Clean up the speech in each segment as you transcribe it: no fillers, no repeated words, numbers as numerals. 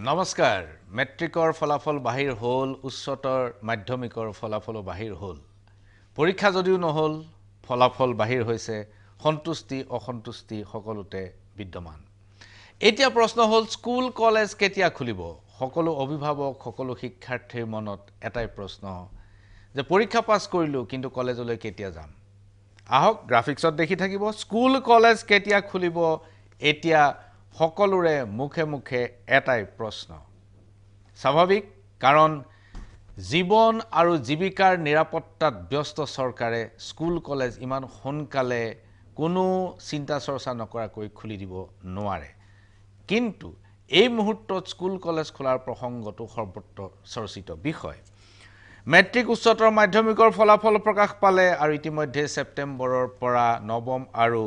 নমস্কাৰ মেট্ৰিকৰ ফলাফল বাহিৰ হ'ল উচ্চতৰ মাধ্যমিকৰ ফলাফলো বাহিৰ হ'ল পৰীক্ষা যদিও নহল ফলাফল বাহিৰ হৈছে সন্তুষ্টি অসন্তুষ্টি সকলোতে বিদ্যমান এতিয়া প্ৰশ্ন হ'ল স্কুল কলেজ কেতিয়া খুলিব সকলো অভিভাৱক সকলো শিক্ষাৰ্থীৰ মনত এটাই প্ৰশ্ন যে পৰীক্ষা পাছ কৰিলো কিন্তু কলেজলৈ কেতিয়া যাম আহক গ্ৰাফিক্সত দেখি থাকিব স্কুল কলেজ কেতিয়া খুলিব এতিয়া সকলোৰে মুখে মুখে এটাই প্ৰশ্ন স্বাভাৱিক কাৰণ জীৱন আৰু জীৱিকাৰ নিৰাপত্তাত ব্যস্ত চৰকাৰে স্কুল কলেজ ইমান সোনকালে কোনো চিন্তা চৰ্চা নকৰাকৈ খুলি দিব নোৱাৰে কিন্তু এই মুহূৰ্তত স্কুল কলেজ খোলাৰ প্ৰসংগটো সৰ্বত্ৰ চৰ্চিত বিষয় মেট্ৰিক উচ্চতৰ মাধ্যমিকৰ ফলাফল প্ৰকাশ পালে আৰু ইতিমধ্যে ছেপ্টেম্বৰৰ পৰা নৱম আৰু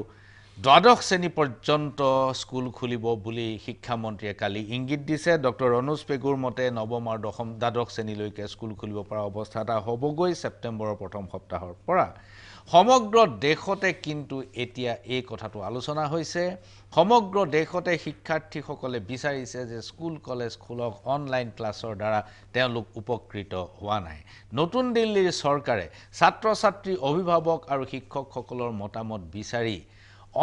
দ্বাদশ শ্ৰেণী পৰ্যন্ত স্কুল খুলিব বুলি শিক্ষামন্ত্ৰীয়ে কালি ইংগিত দিছে ডক্টৰ অনুজ পেগুৰ মতে নৱম আৰু দ্বাদশ শ্ৰেণীলৈকে স্কুল খুলিব পৰা অৱস্থা এটা হ'বগৈ ছেপ্টেম্বৰৰ প্ৰথম সপ্তাহৰ পৰা সমগ্ৰ দেশতে কিন্তু এতিয়া এই কথাটো আলোচনা হৈছে সমগ্ৰ দেশতে শিক্ষাৰ্থীসকলে বিচাৰিছে যে স্কুল কলেজ খোলক অনলাইন ক্লাছৰ দ্বাৰা তেওঁলোক উপকৃত হোৱা নাই নতুন দিল্লীৰ চৰকাৰে ছাত্ৰ ছাত্ৰী অভিভাৱক আৰু শিক্ষকসকলৰ মতামত বিচাৰি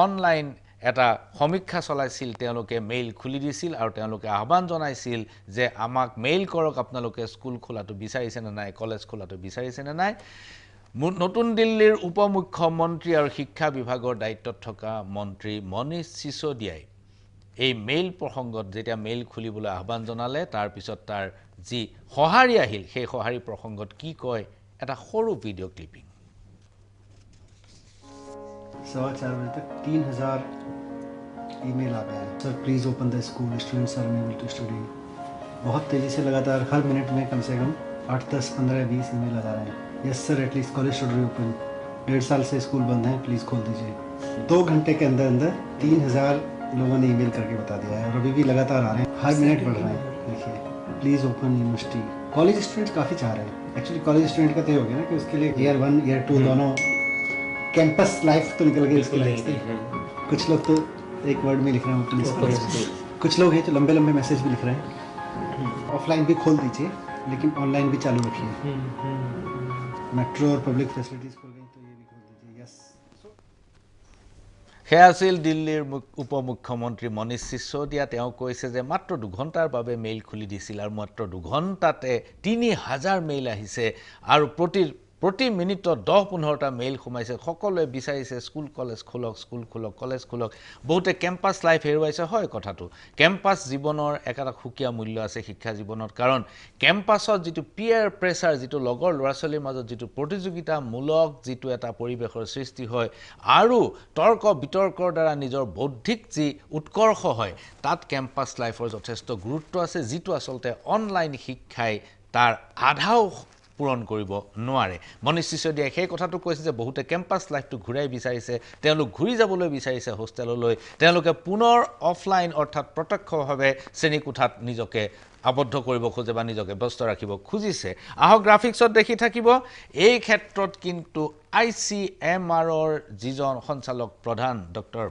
অনলাইন এটা সমীক্ষা চলাইছিল তেওঁলোকে মেইল খুলি দিছিল আৰু তেওঁলোকে আহ্বান জনাইছিল যে আমাক মেইল কৰক আপোনালোকে স্কুল খোলাটো বিচাৰিছে নে নাই কলেজ খোলাটো বিচাৰিছে নে নাই নতুন দিল্লীৰ উপমুখ্যমন্ত্ৰী আৰু শিক্ষা বিভাগৰ দায়িত্বত থকা মন্ত্ৰী মনীষ সিসোদিয়াই এই মেইল প্ৰসংগত যেতিয়া মেইল খুলিবলৈ আহ্বান জনালে তাৰ পিছত তাৰ যি সঁহাৰি আহিল সেই সঁহাৰি প্ৰসংগত কি কয় এটা সৰু ভিডিঅ' ক্লিপিং 4:15 बजे तक 3000 ईमेल आ गए हैं sir please open the school students are unable to study बहुत तेज़ी से लगातार हर मिनट में कम से कम 8, 10, 15, 20 ईमेल आ रहे हैं yes sir at least college should reopen 1.5 साल से स्कूल बंद है प्लीज़ खोल दीजिए 2 घंटे के अंदर अंदर 3000 लोगों ने ईमेल करके बता दिया है और अभी भी लगातार आ रहे हैं हर मिनट बढ़ रहे हैं देखिए please open university college students काफ़ी चाह रहे हैं एक्चुअली कॉलेज स्टूडेंट का तो हो गया ना कि उसके लिए ईयर 1 ईयर 2 दोनों कैंपस लाइफ तो निकल गई इसकी लाइफ से कुछ लोग तो एक वर्ड में लिख रहे हैं अपने कुछ लोग हैं जो लंबे लंबे मैसेज भी लिख रहे हैं ऑफलाइन भी खोल दीजिए लेकिन ऑनलाइन भी चालू रखिए मेट्रो और पब्लिक फैसिलिटीज खोल गई तो ये भी खोल दीजिए यस হে আছিল দিল্লীৰ উপমুখ্যমন্ত্ৰী মনীষ সিসোদিয়া তেওঁ কৈছে যে মাত্ৰ 2 ঘণ্টাৰ বাবে মেইল খুলি দিছিল আৰু মাত্ৰ 2 ঘণ্টাতে 3000 মেইল আহিছে আৰু প্ৰতি মিনিটত 10-15টা মেইল সোমাইছে সকলোৱে বিচাৰিছে স্কুল কলেজ খোলক স্কুল খোলক কলেজ খোলক বহুতে কেম্পাছ লাইফ হেৰুৱাইছে হয় কথাটো কেম্পাছ জীৱনৰ এটা সুকীয়া মূল্য আছে শিক্ষা জীৱনত কাৰণ কেম্পাছত যিটো পিয়াৰ প্ৰেছাৰ যিটো লগৰ ল'ৰা-ছোৱালীৰ মাজত যিটো প্ৰতিযোগিতামূলক যিটো এটা পৰিৱেশৰ সৃষ্টি হয় আৰু তৰ্ক বিতৰ্কৰ দ্বাৰা নিজৰ বৌদ্ধিক যি উৎকৰ্ষ হয় তাত কেম্পাছ লাইফৰ যথেষ্ট গুৰুত্ব আছে যিটো আচলতে অনলাইন শিক্ষাই তাৰ আধাও পূৰণ কৰিব নোৱাৰে মনীষ সিসোদিয়াই সেই কথাটো কৈছে যে বহুতে কেম্পাছ লাইফটো ঘূৰাই বিচাৰিছে তেওঁলোক ঘূৰি যাবলৈ বিচাৰিছে হোষ্টেললৈ তেওঁলোকে পুনৰ অফলাইন অৰ্থাৎ প্ৰত্যক্ষভাৱে শ্ৰেণীকোঠাত নিজকে আবদ্ধ কৰিব খোজে বা নিজকে ব্যস্ত ৰাখিব খুজিছে আহক গ্ৰাফিক্সত দেখি থাকিব এই ক্ষেত্ৰত কিন্তু ICMRৰ যিজন সঞ্চালক প্ৰধান ডক্টৰ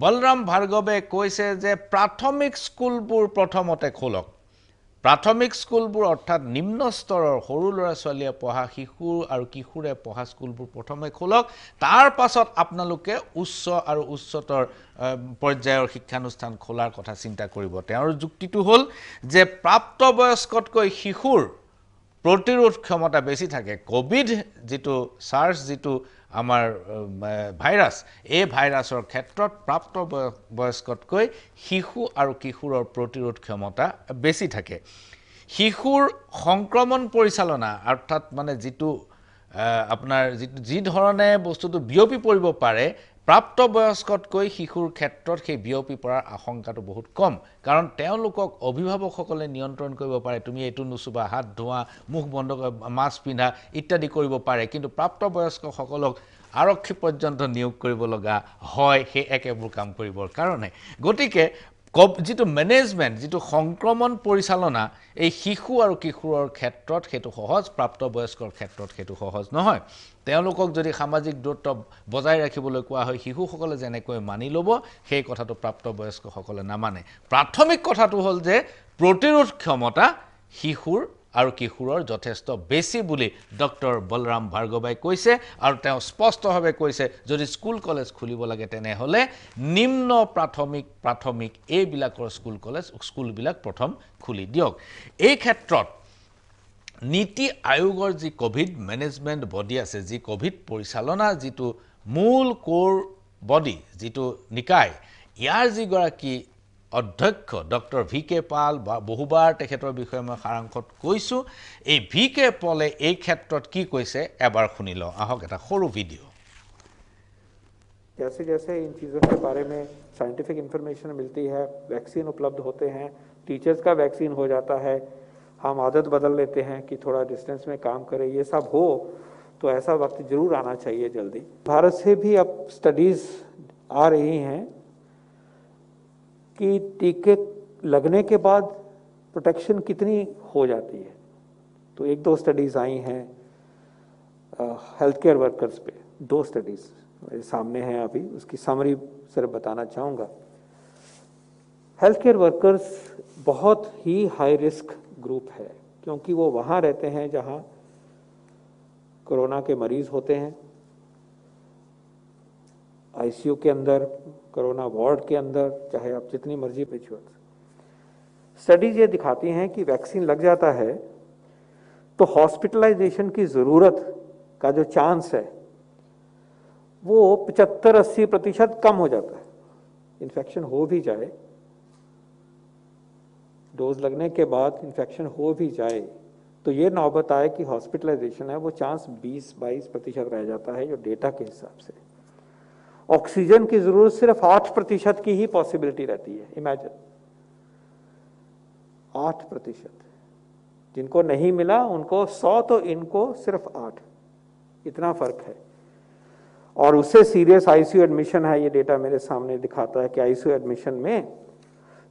বলৰাম ভাৰ্গৱে কৈছে যে প্ৰাথমিক স্কুলবোৰ প্ৰথমতে খোলক প্ৰাথমিক স্কুলবোৰ অৰ্থাৎ নিম্ন স্তৰৰ সৰু ল'ৰা-ছোৱালীয়ে পঢ়া শিশু আৰু কিশোৰে পঢ়া স্কুলবোৰ প্ৰথমে খোলক তাৰ পাছত আপোনালোকে উচ্চ আৰু উচ্চতৰ পৰ্যায়ৰ শিক্ষানুষ্ঠান খোলাৰ কথা চিন্তা কৰিব তেওঁৰ যুক্তিটো হ'ল যে প্ৰাপ্তবয়স্কতকৈ শিশুৰ প্ৰতিৰোধ ক্ষমতা বেছি থাকে কোভিড যিটো সাৰ্স যিটো আমাৰ ভাইৰাছ এই ভাইৰাছৰ ক্ষেত্ৰত প্ৰাপ্তবয়স্কতকৈ শিশু আৰু কিশোৰৰ প্ৰতিৰোধ ক্ষমতা বেছি থাকে শিশুৰ সংক্ৰমণ পৰিচালনা অৰ্থাৎ মানে যিটো আপোনাৰ যি ধৰণে বস্তুটো বিয়পি পৰিব পাৰে প্ৰাপ্তবয়স্কতকৈ শিশুৰ ক্ষেত্ৰত সেই বিয়পি পৰাৰ আশংকাটো বহুত কম কাৰণ তেওঁলোকক অভিভাৱকসকলে নিয়ন্ত্ৰণ কৰিব পাৰে তুমি এটো নুচুবা হাত ধোৱা মুখ বন্ধ মাস্ক পিন্ধা ইত্যাদি কৰিব পাৰে কিন্তু প্ৰাপ্তবয়স্কসকলক আৰক্ষী পৰ্যন্ত নিয়োগ কৰিব লগা হয় সেই একেবোৰ কাম কৰিবৰ কাৰণে গতিকে যিটো মেনেজমেণ্ট, যিটো সংক্ৰমণ পৰিচালনা এই শিশু আৰু কিশোৰৰ ক্ষেত্ৰত সেইটো সহজ, প্ৰাপ্তবয়স্কৰ ক্ষেত্ৰত সেইটো সহজ নহয়। তেওঁলোকক যদি সামাজিক দূৰত্ব বজাই ৰাখিবলৈ কোৱা হয়, শিশুসকলে যেনেকৈ মানি ল'ব সেই কথাটো প্ৰাপ্তবয়স্কসকলে নামানে। প্ৰাথমিক কথাটো হ'ল যে প্ৰতিৰোধ ক্ষমতা শিশুৰ আৰু কিশোৰৰ যথেষ্ট বেছি বুলি ডক্টৰ বলৰাম ভাৰ্গৱাই কৈছে, আৰু তেওঁ স্পষ্টভাৱে কৈছে যদি স্কুল কলেজ খুলিব লাগে তেনেহ'লে নিম্ন প্ৰাথমিক এইবিলাকৰ স্কুলবিলাক প্ৰথম খুলি দিয়ক। এই ক্ষেত্ৰত নীতি আয়োগৰ যি কোভিড মেনেজমেণ্ট বডি আছে, যি কোভিড পৰিচালনা যিটো মূল কোৰ বডি, যিটো নিকায়, ইয়াৰ যিগৰাকী অধ্যক্ষ ডক্টৰ VK পাল, বা বহুবাৰ তেখেতৰ বিষয়ে মই সাৰাংশত কৈছোঁ, এই VK পলে এই ক্ষেত্ৰত কি কৈছে এবাৰ শুনি লওঁ আহক, এটা সৰু ভিডিঅ'। जैसे जैसे इन चीज़ों के बारे में साइंटिफिक इन्फॉर्मेशन मिलती है, वैक्सीन उपलब्ध होते हैं, टीचर्स का वैक्सीन हो जाता है, हम आदत बदल लेते हैं कि थोड़ा डिस्टेंस में काम करें, ये सब हो तो ऐसा वक्त जरूर आना चाहिए जल्दी। भारत से भी अब स्टडीज़ आ रही हैं कि टीके लगने के बाद प्रोटेक्शन कितनी हो जाती है। तो एक दो स्टडीज़ आई हैं हेल्थ केयर वर्कर्स पे, 2 स्टडीज़ मेरे सामने हैं अभी, उसकी समरी सिर्फ बताना चाहूँगा। हेल्थ केयर वर्कर्स बहुत ही हाई रिस्क ग्रुप है, क्योंकि वो वहाँ रहते हैं जहाँ कोरोना के मरीज़ होते हैं, ICU के अंदर, कोरोना वार्ड के अंदर, चाहे आप जितनी मर्जी विजुअल्स। स्टडीज ये दिखाती हैं कि वैक्सीन लग जाता है तो हॉस्पिटलाइजेशन की ज़रूरत का जो चांस है वो 75-80% कम हो जाता है। इन्फेक्शन हो भी जाए, डोज लगने के बाद इन्फेक्शन हो भी जाए तो ये नौबत आए कि हॉस्पिटलाइजेशन है, वो चांस 20-22% रह जाता है, जो डेटा के हिसाब से। ऑक्सीजन की जरूरत सिर्फ 8% की ही पॉसिबिलिटी रहती है। इमेजिन 8%, जिनको नहीं मिला उनको 100 तो इनको सिर्फ 8, इतना फर्क है। और उससे सीरियस ICU एडमिशन है, ये डेटा मेरे सामने दिखाता है कि ICU एडमिशन में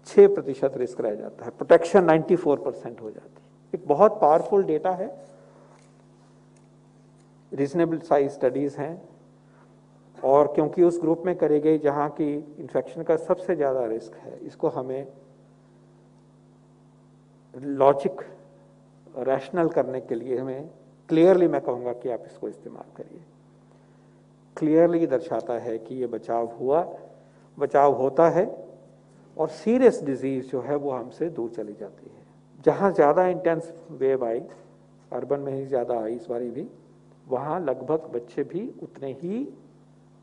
6% रिस्क रह जाता है, प्रोटेक्शन 94% हो जाती है। एक बहुत पावरफुल डेटा है, रीजनेबल साइज स्टडीज हैं, और क्योंकि उस ग्रुप में करी गई जहां की इन्फेक्शन का सबसे ज़्यादा रिस्क है, इसको हमें लॉजिक रैशनल करने के लिए हमें क्लियरली, मैं कहूँगा कि आप इसको इस्तेमाल करिए, क्लियरली दर्शाता है कि ये बचाव हुआ, बचाव होता है, और सीरियस डिजीज जो है वो हमसे दूर चली जाती है। जहाँ ज़्यादा इंटेंस वेव आई, अर्बन में ही ज़्यादा आई इस बारी भी, वहाँ लगभग बच्चे भी उतने ही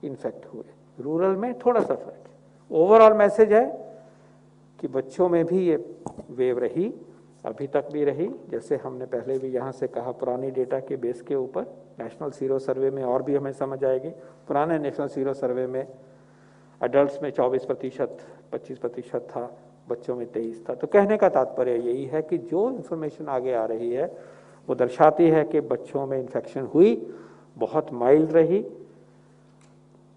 इन्फेक्ट हुए, रूरल में थोड़ा सा फर्क है। ओवरऑल मैसेज है कि बच्चों में भी ये वेव रही, अभी तक भी रही, जैसे हमने पहले भी यहाँ से कहा, पुरानी डेटा के बेस के ऊपर नेशनल सीरो सर्वे में और भी हमें समझ आएगी। पुराने नेशनल सीरो सर्वे में एडल्ट्स में 24%, 25% था, बच्चों में 23 था। तो कहने का तात्पर्य यही है कि जो इन्फॉर्मेशन आगे आ रही है वो दर्शाती है कि बच्चों में इन्फेक्शन हुई, बहुत माइल्ड रही,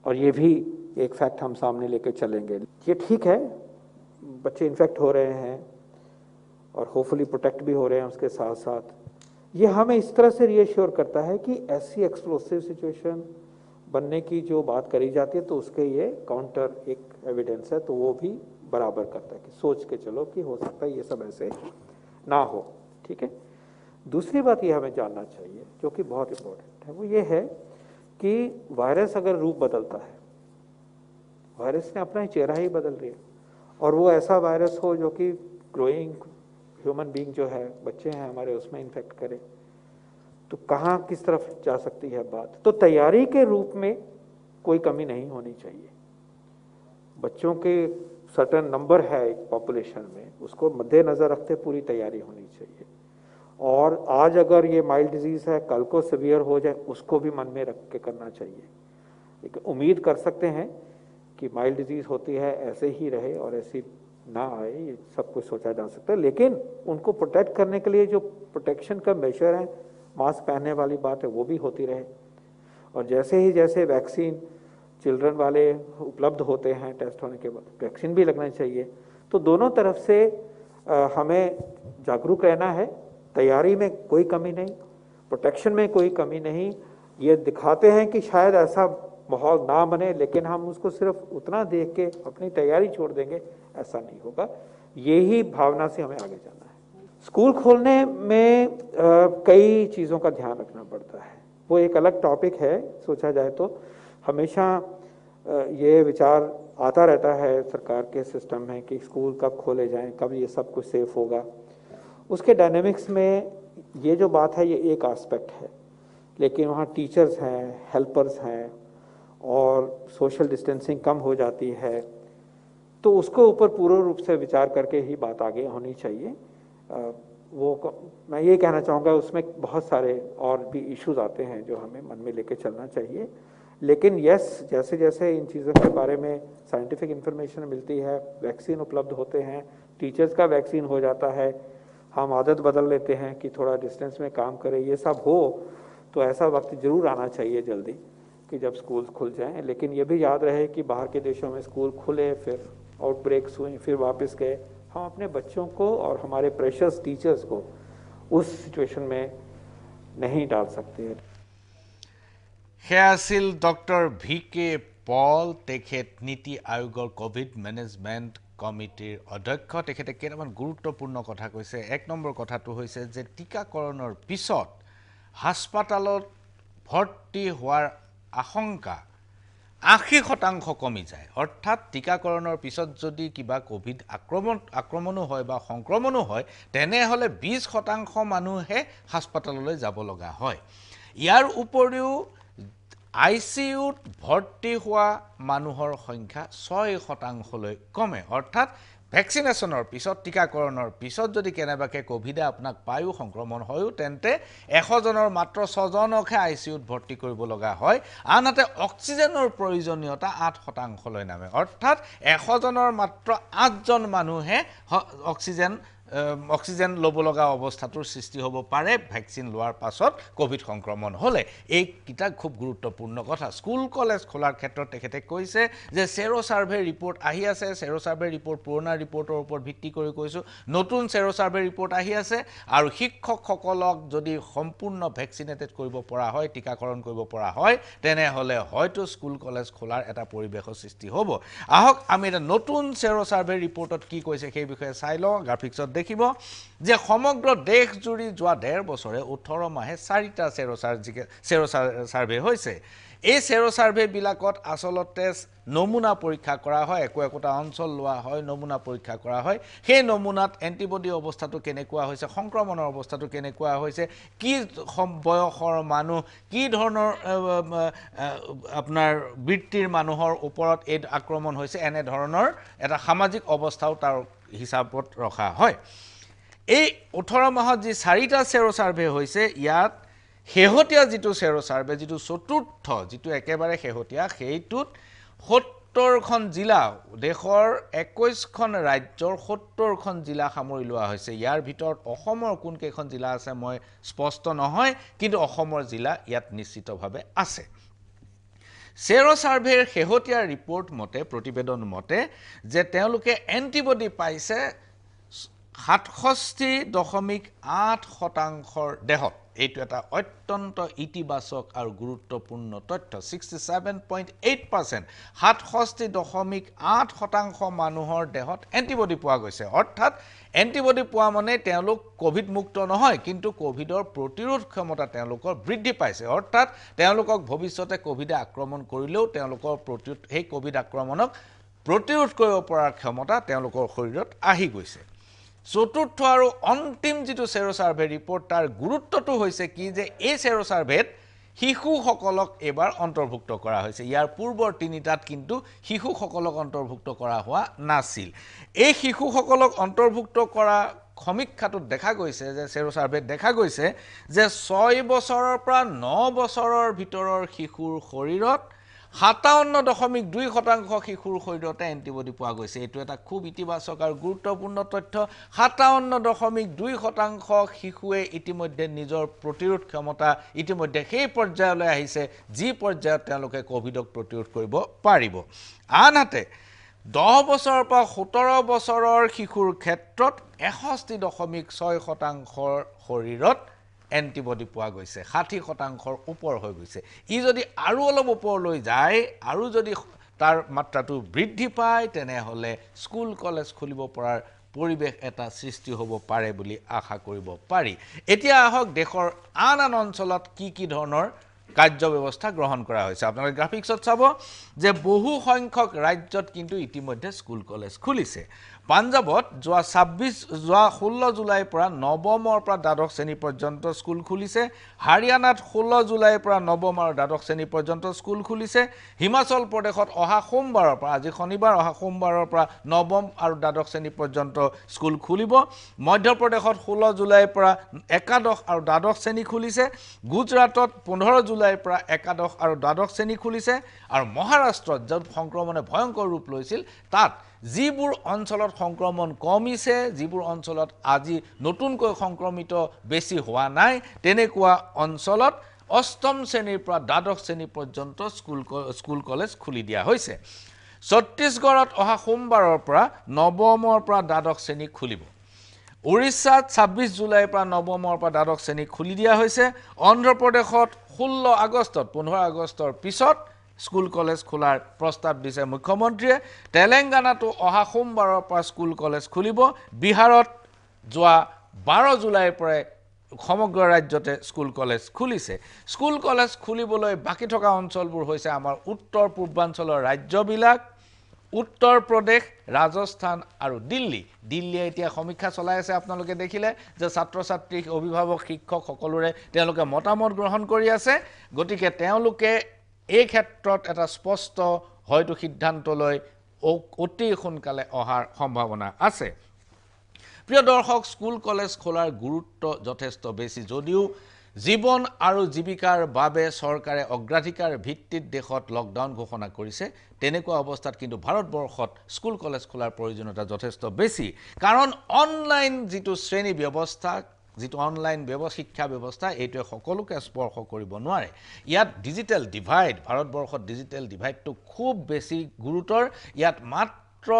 और ये भी एक फैक्ट हम सामने लेके चलेंगे। ये ठीक है, बच्चे इन्फेक्ट हो रहे हैं और होपफुली प्रोटेक्ट भी हो रहे हैं उसके साथ साथ। ये हमें इस तरह से रीअश्योर करता है कि ऐसी एक्सप्लोसिव सिचुएशन बनने की जो बात करी जाती है तो उसके ये काउंटर एक एविडेंस है, तो वो भी बराबर करता है कि सोच के चलो कि हो सकता है ये सब ऐसे ना हो। ठीक है, दूसरी बात ये हमें जानना चाहिए जो कि बहुत इम्पोर्टेंट है, वो ये है कि वायरस अगर रूप बदलता है, वायरस ने अपना ही चेहरा ही बदल लिया, और वो ऐसा वायरस हो जो कि ग्रोइंग ह्यूमन बीइंग जो है, बच्चे हैं हमारे, उसमें इन्फेक्ट करे, तो कहाँ किस तरफ जा सकती है बात। तो तैयारी के रूप में कोई कमी नहीं होनी चाहिए। बच्चों के सर्टेन नंबर है एक पॉपुलेशन में, उसको मद्देनज़र रखते पूरी तैयारी होनी चाहिए। और आज अगर ये माइल्ड डिजीज़ है, कल को सीवियर हो जाए, उसको भी मन में रख के करना चाहिए। एक उम्मीद कर सकते हैं कि माइल्ड डिजीज़ होती है, ऐसे ही रहे और ऐसी ना आए, ये सब कुछ सोचा जा सकता है। लेकिन उनको प्रोटेक्ट करने के लिए जो प्रोटेक्शन का मेजर है, मास्क पहनने वाली बात है, वो भी होती रहे। और जैसे वैक्सीन चिल्ड्रन वाले उपलब्ध होते हैं टेस्ट होने के बाद, वैक्सीन भी लगना चाहिए। तो दोनों तरफ से हमें जागरूक रहना है। तैयारी में कोई कमी नहीं, प्रोटेक्शन में कोई कमी नहीं। ये दिखाते हैं कि शायद ऐसा माहौल ना बने, लेकिन हम उसको सिर्फ उतना देख के अपनी तैयारी छोड़ देंगे, ऐसा नहीं होगा। यही भावना से हमें आगे जाना है। स्कूल खोलने में कई चीज़ों का ध्यान रखना पड़ता है, वो एक अलग टॉपिक है। सोचा जाए तो हमेशा ये विचार आता रहता है सरकार के सिस्टम में कि स्कूल कब खोले जाएं, कब ये सब कुछ सेफ होगा। उसके डायनेमिक्स में ये जो बात है, ये एक एस्पेक्ट है, लेकिन वहाँ टीचर्स हैं, हेल्पर्स हैं और सोशल डिस्टेंसिंग कम हो जाती है, तो उसको ऊपर पूर्ण रूप से विचार करके ही बात आगे होनी चाहिए। मैं ये कहना चाहूँगा, उसमें बहुत सारे और भी इश्यूज आते हैं जो हमें मन में लेके चलना चाहिए। लेकिन यस, जैसे जैसे इन चीज़ों के बारे में साइंटिफिक इंफॉर्मेशन मिलती है, वैक्सीन उपलब्ध होते हैं, टीचर्स का वैक्सीन हो जाता है, हम आदत बदल लेते हैं कि थोड़ा डिस्टेंस में काम करें, ये सब हो तो ऐसा वक्त जरूर आना चाहिए जल्दी कि जब स्कूल खुल जाएं। लेकिन ये भी याद रहे कि बाहर के देशों में स्कूल खुले, फिर आउटब्रेक्स हुए, फिर वापस गए। हम अपने बच्चों को और हमारे प्रेशियस टीचर्स को उस सिचुएशन में नहीं डाल सकते। সেয়া আছিল ডক্টৰ VK পল, তেখেত নীতি আয়োগৰ কোভিড মেনেজমেণ্ট কমিটিৰ অধ্যক্ষ। তেখেতে কেইটামান গুৰুত্বপূৰ্ণ কথা কৈছে। এক নম্বৰ কথাটো হৈছে যে টিকাকৰণৰ পিছত হাস্পাতালত ভৰ্তি হোৱাৰ আশংকা 80% কমি যায়। অৰ্থাৎ টিকাকৰণৰ পিছত যদি কিবা কোভিড আক্ৰমণো হয় বা সংক্ৰমণো হয়, তেনেহ'লে 20% মানুহে হাস্পাতাললৈ যাব লগা হয়। ইয়াৰ উপৰিও ICUত ভৰ্তি হোৱা মানুহৰ সংখ্যা 6%লৈ কমে। অৰ্থাৎ ভেকচিনেশ্যনৰ পিছত, টিকাকৰণৰ পিছত যদি কেনেবাকৈ কোভিডে আপোনাক পায়ো, সংক্ৰমণ হয়ো, তেন্তে 100 জনৰ মাত্ৰ 6 জনকহে ICUত ভৰ্তি কৰিব লগা হয়। আনহাতে অক্সিজেনৰ প্ৰয়োজনীয়তা 8%লৈ নামে। অৰ্থাৎ 100 জনৰ মাত্ৰ 8 জন মানুহে অক্সিজেন ল'ব লগা অৱস্থাটোৰ সৃষ্টি হ'ব পাৰে ভেকচিন লোৱাৰ পাছত কোভিড সংক্ৰমণ হ'লে। এইকেইটা খুব গুৰুত্বপূৰ্ণ কথা। স্কুল কলেজ খোলাৰ ক্ষেত্ৰত তেখেতে কৈছে যে চেৰ' ছাৰ্ভে ৰিপৰ্ট আহি আছে। চেৰ' ছাৰ্ভে ৰিপৰ্ট পুৰণা ৰিপৰ্টৰ ওপৰত ভিত্তি কৰি কৈছোঁ, নতুন চেৰ' ছাৰ্ভে ৰিপৰ্ট আহি আছে। আৰু শিক্ষকসকলক যদি সম্পূৰ্ণ ভেকচিনেটেড কৰিব পৰা হয়, টীকাকৰণ কৰিব পৰা হয়, তেনেহ'লে হয়তো স্কুল কলেজ খোলাৰ এটা পৰিৱেশৰ সৃষ্টি হ'ব। আহক আমি এটা নতুন চেৰ' ছাৰ্ভে ৰিপৰ্টত কি কৈছে সেই বিষয়ে চাই লওঁ। গ্ৰাফিক্সত দেখিব যে সমগ্ৰ দেশজুৰি যোৱা 1.5 বছৰে 18 মাহে 4টা চেৰ' ছাৰ্ভে হৈছে। এই চেৰ' ছাৰ্ভেবিলাকত আচলতে নমুনা পৰীক্ষা কৰা হয়, একোটা অঞ্চল লোৱা হয়, নমুনা পৰীক্ষা কৰা হয়। সেই নমুনাত এণ্টিবডি অৱস্থাটো কেনেকুৱা হৈছে, সংক্ৰমণৰ অৱস্থাটো কেনেকুৱা হৈছে, কি বয়সৰ মানুহ, কি ধৰণৰ আপোনাৰ বৃত্তিৰ মানুহৰ ওপৰত এই আক্ৰমণ হৈছে, এনেধৰণৰ এটা সামাজিক অৱস্থাও তাৰ হিচাপত ৰখা হয়। এই 18 মাহত যি 4টা চেৰ' ছাৰ্ভে হৈছে, ইয়াত শেহতীয়া যিটো চেৰ' ছাৰ্ভে, যিটো চতুৰ্থ, যিটো একেবাৰে শেহতীয়া, সেইটোত 70খন জিলা, দেশৰ 21খন ৰাজ্যৰ 70খন জিলা সামৰি লোৱা হৈছে। ইয়াৰ ভিতৰত অসমৰ কোনকেইখন জিলা আছে মই স্পষ্ট নহয়, কিন্তু অসমৰ জিলা ইয়াত নিশ্চিতভাৱে আছে। চেৰ' ছাৰ্ভেৰ শেহতীয়া ৰিপৰ্ট মতে, প্ৰতিবেদন মতে, যে তেওঁলোকে এণ্টিবডি পাইছে 67.8% দেহত। এইটো এটা অত্যন্ত ইতিবাচক আৰু গুৰুত্বপূৰ্ণ তথ্য। 67.8%, 67.8% মানুহৰ দেহত এণ্টিবডি পোৱা গৈছে। অৰ্থাৎ এণ্টিবডি পোৱা মানে তেওঁলোক কোভিড মুক্ত নহয়, কিন্তু কোভিডৰ প্ৰতিৰোধ ক্ষমতা তেওঁলোকৰ বৃদ্ধি পাইছে। অৰ্থাৎ তেওঁলোকক ভৱিষ্যতে কোভিডে আক্ৰমণ কৰিলেও তেওঁলোকৰ সেই কোভিড আক্ৰমণক প্ৰতিৰোধ কৰিব পৰাৰ ক্ষমতা তেওঁলোকৰ শৰীৰত আহি গৈছে। চতুৰ্থ আৰু অন্তিম যিটো চেৰ' ছাৰ্ভে ৰিপৰ্ট, তাৰ গুৰুত্বটো হৈছে কি যে এই চেৰ' ছাৰ্ভেত শিশুসকলক এবাৰ অন্তৰ্ভুক্ত কৰা হৈছে। ইয়াৰ পূৰ্বৰ 3টাত কিন্তু শিশুসকলক অন্তৰ্ভুক্ত কৰা হোৱা নাছিল। এই শিশুসকলক অন্তৰ্ভুক্ত কৰা সমীক্ষাটোত দেখা গৈছে যে চেৰ' ছাৰ্ভেত দেখা গৈছে যে 6 বছৰৰ পৰা 9 বছৰৰ ভিতৰৰ শিশুৰ শৰীৰত 57.2% শিশুৰ শৰীৰতে এণ্টিবডি পোৱা গৈছে। এইটো এটা খুব ইতিবাচক আৰু গুৰুত্বপূৰ্ণ তথ্য। 57.2% শিশুৱে ইতিমধ্যে নিজৰ প্ৰতিৰোধ ক্ষমতা ইতিমধ্যে সেই পৰ্যায়লৈ আহিছে যি পৰ্যায়ত তেওঁলোকে কোভিডক প্ৰতিৰোধ কৰিব পাৰিব। আনহাতে 10 বছৰৰ পৰা 17 বছৰৰ শিশুৰ ক্ষেত্ৰত 61.6% শৰীৰত এণ্টিবডি পোৱা গৈছে 60%ৰ ওপৰ হৈ গৈছে ই যদি আৰু অলপ ওপৰলৈ যায় আৰু যদি তাৰ মাত্ৰাটো বৃদ্ধি পায় তেনেহলে স্কুল কলেজ খুলিব পৰাৰ পৰিবেশ এটা সৃষ্টি হ'ব পাৰে বুলি আশা কৰিব পাৰি এতিয়া আহক দেশৰ আন অঞ্চলত কি ধৰণৰ কাৰ্য ব্যৱস্থা গ্ৰহণ কৰা হৈছে আপোনালোকে গ্ৰাফিক্সত চাব যে বহু সংখ্যক ৰাজ্যত কিন্তু ইতিমধ্যে স্কুল কলেজ খুলিছে পাঞ্জাবত যোৱা 16 জুলাইৰ পৰা নৱমৰ পৰা দ্বাদশ শ্ৰেণী পৰ্যন্ত স্কুল খুলিছে হাৰিয়ানাত 16 জুলাইৰ পৰা নৱম আৰু দ্বাদশ শ্ৰেণী পৰ্যন্ত স্কুল খুলিছে হিমাচল প্ৰদেশত অহা সোমবাৰৰ পৰা আজি শনিবাৰ অহা সোমবাৰৰ পৰা নৱম আৰু দ্বাদশ শ্ৰেণী পৰ্যন্ত স্কুল খুলিব মধ্যপ্ৰদেশত 16 জুলাইৰ পৰা একাদশ আৰু দ্বাদশ শ্ৰেণী খুলিছে গুজৰাটত 15 জুলাইৰ পৰা একাদশ আৰু দ্বাদশ শ্ৰেণী খুলিছে আৰু মহাৰাষ্ট্ৰত য'ত সংক্ৰমণে ভয়ংকৰ ৰূপ লৈছিল তাত যিবোৰ অঞ্চলত সংক্ৰমণ কমিছে যিবোৰ অঞ্চলত আজি নতুনকৈ সংক্ৰমিত বেছি হোৱা নাই তেনেকুৱা অঞ্চলত অষ্টম শ্ৰেণীৰ পৰা দ্বাদশ শ্ৰেণী পৰ্যন্ত স্কুল কলেজ খুলি দিয়া হৈছে ছত্তীশগড়ত অহা সোমবাৰৰ পৰা নৱমৰ পৰা দ্বাদশ শ্ৰেণী খুলিব উৰিষ্যাত 26 জুলাইৰ পৰা নৱমৰ পৰা দ্বাদশ শ্ৰেণী খুলি দিয়া হৈছে অন্ধ্ৰপ্ৰদেশত 16 আগষ্টত 15 আগষ্টৰ পিছত স্কুল কলেজ খোলাৰ প্ৰস্তাৱ দিছে মুখ্যমন্ত্ৰীয়ে তেলেংগানাতো অহা সোমবাৰৰ পৰা স্কুল কলেজ খুলিব বিহাৰত যোৱা 12 জুলাইৰ পৰা সমগ্ৰ ৰাজ্যতে স্কুল কলেজ খুলিছে স্কুল কলেজ খুলিবলৈ বাকি থকা অঞ্চলবোৰ হৈছে আমাৰ উত্তৰ পূৰ্বাঞ্চলৰ ৰাজ্যবিলাক উত্তৰ প্ৰদেশ ৰাজস্থান আৰু দিল্লীয়ে এতিয়া সমীক্ষা চলাই আছে আপোনালোকে দেখিলে যে ছাত্ৰ ছাত্ৰী অভিভাৱক শিক্ষক সকলোৰে তেওঁলোকে মতামত গ্ৰহণ কৰি আছে গতিকে তেওঁলোকে এই ক্ষেত্ৰত এটা স্পষ্ট হয়তো সিদ্ধান্তলৈ অতি সোনকালে অহাৰ সম্ভাৱনা আছে প্ৰিয় দৰ্শক স্কুল কলেজ খোলাৰ গুৰুত্ব যথেষ্ট বেছি যদিও জীৱন আৰু জীৱিকাৰ বাবে চৰকাৰে অগ্ৰাধিকাৰ ভিত্তিত দেশত লকডাউন ঘোষণা কৰিছে তেনেকুৱা অৱস্থাত কিন্তু ভাৰতবৰ্ষত স্কুল কলেজ খোলাৰ প্ৰয়োজনীয়তা যথেষ্ট বেছি কাৰণ অনলাইন যিটো শ্ৰেণী ব্যৱস্থা যিটো অনলাইন শিক্ষা ব্যৱস্থা এইটোৱে সকলোকে স্পৰ্শ কৰিব নোৱাৰে ইয়াত ডিজিটেল ডিভাইড ভাৰতবৰ্ষত ডিজিটেল ডিভাইডটো খুব বেছি গুৰুতৰ ইয়াত মাত্ৰ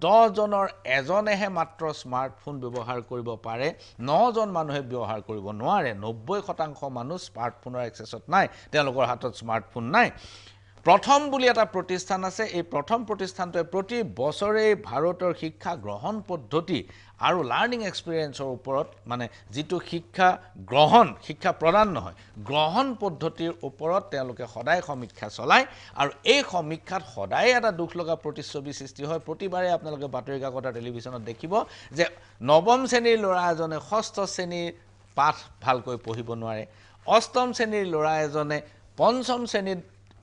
10 জনৰ এজনেহে মাত্ৰ স্মাৰ্টফোন ব্যৱহাৰ কৰিব পাৰে 9 জন মানুহে ব্যৱহাৰ কৰিব নোৱাৰে 90% মানুহ স্মাৰ্টফোনৰ এক্সেছত নাই তেওঁলোকৰ হাতত স্মাৰ্টফোন নাই প্ৰথম বুলি এটা প্ৰতিষ্ঠান আছে এই প্ৰথম প্ৰতিষ্ঠানটোৱে প্ৰতি বছৰে ভাৰতৰ শিক্ষা গ্ৰহণ পদ্ধতি আৰু লাৰ্নিং এক্সপেৰিয়েন্সৰ ওপৰত মানে যেটো শিক্ষা প্ৰদান নহয় গ্ৰহণ পদ্ধতিৰ ওপৰত তেওঁলোকে সদায় সমীক্ষা চলায় আৰু এই সমীক্ষাত সদায় এটা দুখ লগা প্ৰতিচ্ছবি সৃষ্টি হয় প্ৰতিবাৰে আপোনালোকে বাতৰি কাকত আৰু টেলিভিছনত দেখিব যে নৱম শ্ৰেণীৰ ল'ৰা এজনে ষষ্ঠ শ্ৰেণীৰ পাঠ ভালকৈ পঢ়িব নোৱাৰে অষ্টম শ্ৰেণীৰ ল'ৰা এজনে পঞ্চম শ্ৰেণীত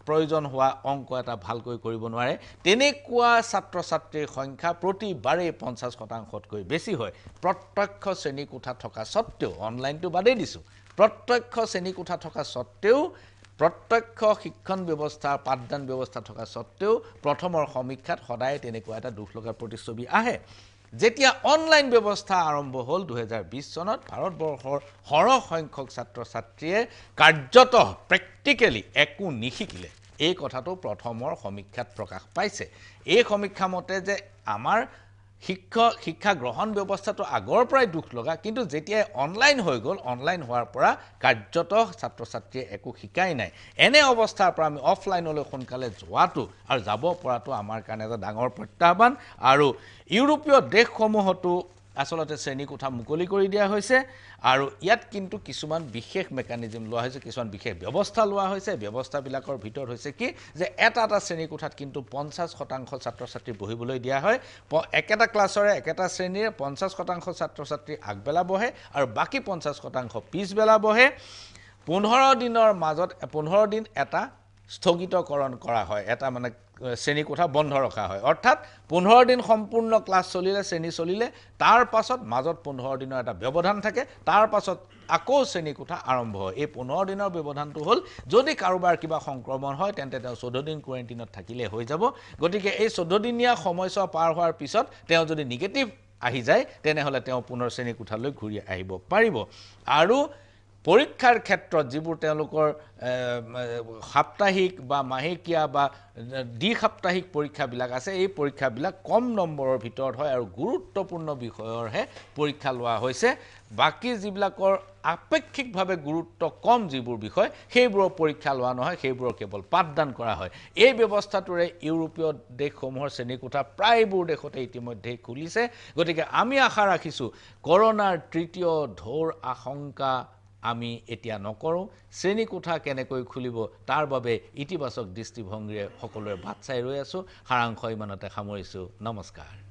প্ৰয়োজন হোৱা অংক এটা ভালকৈ কৰিব নোৱাৰে তেনেকুৱা ছাত্ৰ ছাত্ৰীৰ সংখ্যা প্ৰতিবাৰে 50%তকৈ বেছি হয় প্ৰত্যক্ষ শ্ৰেণী কোঠা থকা সত্ত্বেও অনলাইনটো বাদেই দিছো প্ৰত্যক্ষ শ্ৰেণী কোঠা থকা সত্ত্বেও প্ৰত্যক্ষ শিক্ষণ ব্যৱস্থা পাঠদান ব্যৱস্থা থকা সত্ত্বেও প্ৰথমৰ সমীক্ষাত সদায় তেনেকুৱা এটা দুখ লগা প্ৰতিচ্ছবি আহে যেতিয়া অনলাইন ব্যৱস্থা আৰম্ভ হ'ল 2020 চনত ভাৰতবৰ্ষৰ সৰহ সংখ্যক ছাত্ৰ ছাত্ৰীয়ে কাৰ্যত প্ৰেক্টিক্যালি একো নিশিকিলে এই কথাটো প্ৰথমৰ সমীক্ষাত প্ৰকাশ পাইছে এই সমীক্ষা মতে যে আমাৰ শিক্ষা গ্ৰহণ ব্যৱস্থাটো আগৰ পৰাই দুখ লগা কিন্তু যেতিয়া অনলাইন হৈ গ'ল অনলাইন হোৱাৰ পৰা কাৰ্যত ছাত্ৰ ছাত্ৰীয়ে একো শিকাই নাই এনে অৱস্থাৰ পৰা আমি অফলাইনলৈ সোনকালে যোৱাটো আৰু যাব পৰাটো আমাৰ কাৰণে এটা ডাঙৰ প্ৰত্যাহ্বান আৰু ইউৰোপীয় দেশসমূহতো আসলতে শ্ৰেণী কোঠা মুকলি কৰি দিয়া হৈছে আৰু ইয়াত কিন্তু কিছুমান বিশেষ মেকানিজম লোৱা হৈছে কিছুমান বিশেষ ব্যৱস্থা লোৱা হৈছে ব্যৱস্থাবিলাকৰ ভিতৰত হৈছে কি যে এটা শ্ৰেণী কোঠাত কিন্তু 50% ছাত্ৰ ছাত্ৰী বহিবলৈ দিয়া হয় একেটা ক্লাছৰে একেটা শ্ৰেণীৰ 50% ছাত্ৰ ছাত্ৰী আগবেলা বহে আৰু বাকি 50% পিছবেলা বহে 15 দিনৰ মাজত 15 দিন এটা স্থগিতকৰণ কৰা হয় এটা মানে শ্ৰেণী কোঠা বন্ধ ৰখা হয় অৰ্থাৎ 15 দিন সম্পূৰ্ণ ক্লাছ চলিলে শ্ৰেণী চলিলে তাৰ পাছত মাজত 15 দিনৰ এটা ব্যৱধান থাকে তাৰ পাছত আকৌ শ্ৰেণী কোঠা আৰম্ভ হয় এই 15 দিনৰ ব্যৱধানটো হ'ল যদি কাৰোবাৰ কিবা সংক্ৰমণ হয় তেন্তে তেওঁ 14 দিন কোৱাৰেণ্টাইনত থাকিলে হৈ যাব গতিকে এই 14 দিনীয়া সময়ছোৱা পাৰ হোৱাৰ পিছত তেওঁ যদি নিগেটিভ আহি যায় তেনেহলে তেওঁ পুনৰ শ্ৰেণী কোঠালৈ ঘূৰি আহিব পাৰিব আৰু পৰীক্ষাৰ ক্ষেত্ৰত যিবোৰ তেওঁলোকৰ সাপ্তাহিক বা মাহেকীয়া বা দ্বি-সাপ্তাহিক পৰীক্ষাবিলাক আছে এই পৰীক্ষাবিলাক কম নম্বৰৰ ভিতৰত হয় আৰু গুৰুত্বপূৰ্ণ বিষয়ৰহে পৰীক্ষা লোৱা হৈছে বাকি যিবিলাকৰ আপেক্ষিকভাৱে গুৰুত্ব কম যিবোৰ বিষয় সেইবোৰৰ পৰীক্ষা লোৱা নহয় সেইবোৰৰ কেৱল পাঠদান কৰা হয় এই ব্যৱস্থাটোৰে ইউৰোপীয় দেশসমূহৰ শ্ৰেণীকোঠা প্ৰায়বোৰ দেশতে ইতিমধ্যে খুলিছে গতিকে আমি আশা ৰাখিছোঁ কৰোনাৰ তৃতীয় ঢৌৰ আশংকা আমি এতিয়া নকৰোঁ শ্ৰেণীকোঠা কেনেকৈ খুলিব তাৰ বাবে ইতিবাচক দৃষ্টিভংগীৰে সকলোৰে বাট চাই ৰৈ আছোঁ সাৰাংশ ইমানতে সামৰিছোঁ নমস্কাৰ